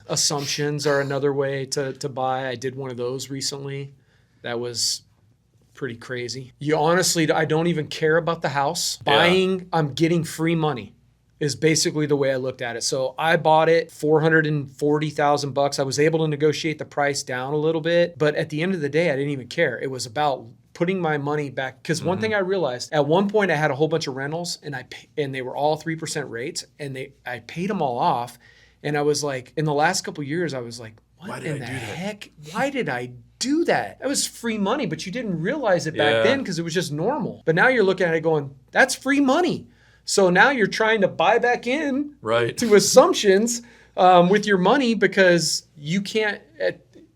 Assumptions are another way to buy. I did one of those recently. That was pretty crazy. You honestly, I don't even care about the house. Buying, I'm getting free money is basically the way I looked at it. So I bought it $440,000. I was able to negotiate the price down a little bit, but at the end of the day, I didn't even care. It was about putting my money back. Because one thing I realized, at one point I had a whole bunch of rentals and they were all 3% rates, and I paid them all off. And I was like, in the last couple of years, I was like, what in the heck? Why did I do that? That was free money, but you didn't realize it back then because it was just normal. But now you're looking at it going, that's free money. So now you're trying to buy back in to assumptions with your money because you can't,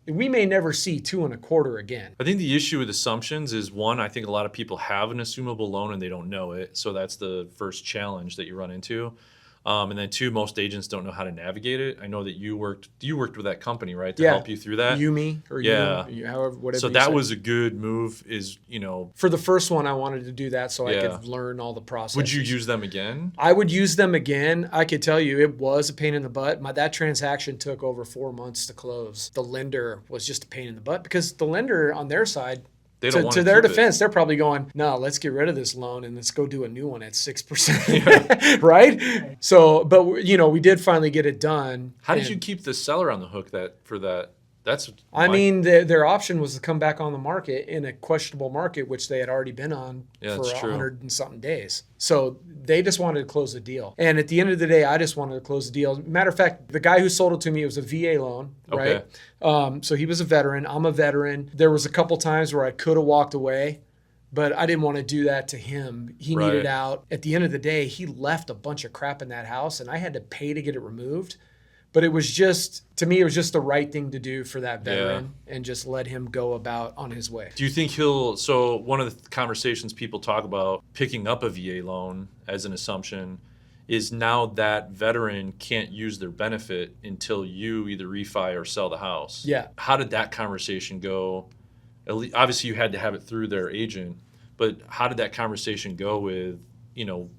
we may never see 2.25 again. I think the issue with assumptions is, one, I think a lot of people have an assumable loan and they don't know it. So that's the first challenge that you run into. And then two, most agents don't know how to navigate it. I know that you worked with that company, right? To help you through that. Me or you, however, whatever. So that was a good move For the first one, I wanted to do that so I could learn all the processes. Would you use them again? I would use them again. I could tell you it was a pain in the butt. That transaction took over 4 months to close. The lender was just a pain in the butt because the lender on their side, to their defense, they're probably going, no, let's get rid of this loan and let's go do a new one at 6%, right? So, but we did finally get it done. How did you keep the seller on the hook for that? Their option was to come back on the market in a questionable market, which they had already been on for 100 and something days. So they just wanted to close the deal. And at the end of the day, I just wanted to close the deal. Matter of fact, the guy who sold it to me, it was a VA loan, right? So he was a veteran. I'm a veteran. There was a couple times where I could have walked away, but I didn't want to do that to him. He needed out. At the end of the day, he left a bunch of crap in that house, and I had to pay to get it removed. But it was just, to me, it was just the right thing to do for that veteran and just let him go about on his way. Do you think so one of the conversations people talk about picking up a VA loan as an assumption is now that veteran can't use their benefit until you either refi or sell the house. Yeah. How did that conversation go? Obviously, you had to have it through their agent, but how did that conversation go with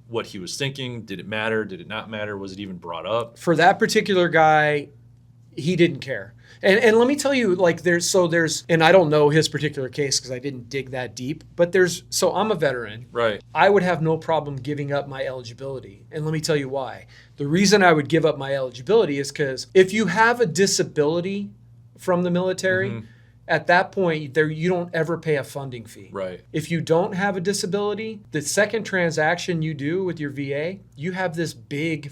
what he was thinking? Did it matter? Did it not matter? Was it even brought up? For that particular guy, he didn't care. And let me tell you, there's, and I don't know his particular case because I didn't dig that deep, but so I'm a veteran. Right. I would have no problem giving up my eligibility. And let me tell you why. The reason I would give up my eligibility is because if you have a disability from the military, at that point, you don't ever pay a funding fee. Right. If you don't have a disability, the second transaction you do with your VA, you have this big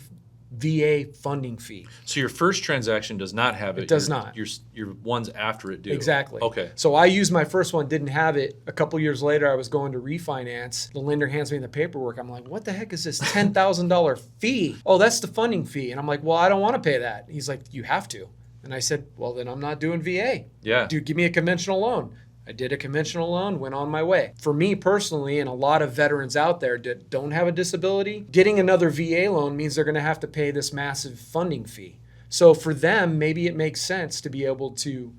VA funding fee. So your first transaction does not have it. It does not. Your ones after it do. Exactly. Okay. So I used my first one, didn't have it. A couple years later, I was going to refinance. The lender hands me the paperwork. I'm like, what the heck is this $10,000 fee? Oh, that's the funding fee. And I'm like, well, I don't want to pay that. He's like, you have to. And I said, well, then I'm not doing VA. Yeah. Dude, give me a conventional loan. I did a conventional loan, went on my way. For me personally, and a lot of veterans out there that don't have a disability, getting another VA loan means they're going to have to pay this massive funding fee. So for them, maybe it makes sense to be able to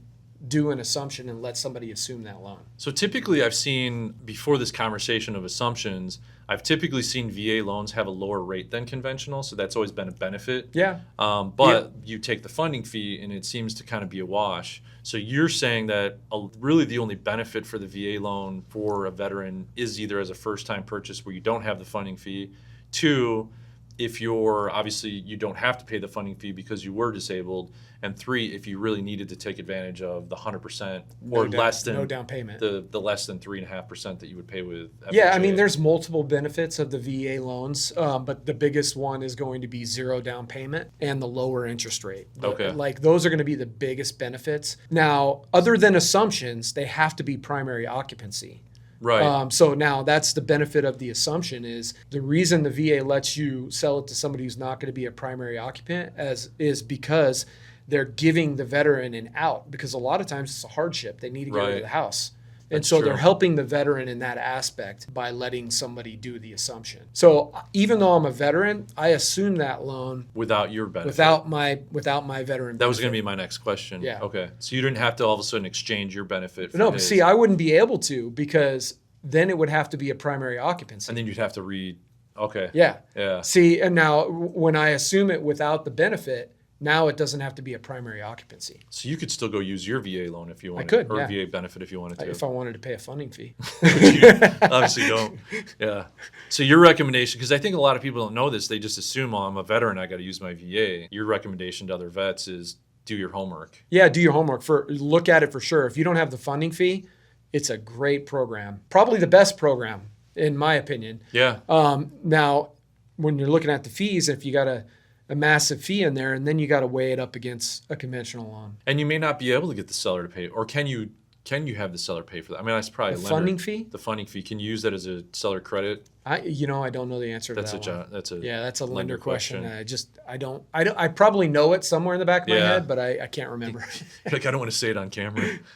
do an assumption and let somebody assume that loan. So typically I've seen, before this conversation of assumptions, I've typically seen VA loans have a lower rate than conventional, so that's always been a benefit. Yeah. But you take the funding fee and it seems to kind of be a wash. So you're saying that really the only benefit for the VA loan for a veteran is either as a first-time purchase where you don't have the funding fee, two, if obviously you don't have to pay the funding fee because you were disabled, and three, if you really needed to take advantage of the 100% or less than no down payment, the less than 3.5% that you would pay with FHA. Yeah, I mean, there's multiple benefits of the VA loans, but the biggest one is going to be zero down payment and the lower interest rate. Those are going to be the biggest benefits. Now, other than assumptions, they have to be primary occupancy. Right. So now that's the benefit of the assumption is the reason the VA lets you sell it to somebody who's not going to be a primary occupant is because they're giving the veteran an out, because a lot of times it's a hardship. They need to get rid of the house. And so they're helping the veteran in that aspect by letting somebody do the assumption. So even though I'm a veteran, I assume that loan without your benefit. Without my veteran benefit. That was going to be my next question. Yeah. Okay. So you didn't have to all of a sudden exchange your benefit for his. See, I wouldn't be able to, because then it would have to be a primary occupancy. And then you'd have to Okay. Yeah. Yeah. See, and now when I assume it without the benefit, Now it doesn't have to be a primary occupancy So you could still go use your VA loan if you wanted, could, or yeah. VA benefit if you wanted to. if I wanted to pay a funding fee. You obviously don't. Yeah. So your recommendation, because I think a lot of people don't know this, they just assume, oh, I'm a veteran, I got to use my VA. Your recommendation to other vets is do your homework. Yeah, do your homework. Look at it for sure. If you don't have the funding fee, it's a great program. Probably the best program, in my opinion. Yeah. Now, when you're looking at the fees, if you got a massive fee in there, and then you got to weigh it up against a conventional loan. And you may not be able to get the seller to pay, or can you have the seller pay for that? I mean, that's probably The a lender. funding fee? The funding fee. Can you use that as a seller credit? I don't know the answer to That's that one. that's a That's a lender question. question. I probably know it somewhere in the back of my Yeah. head, but I can't remember. Like, I don't want to say it on camera.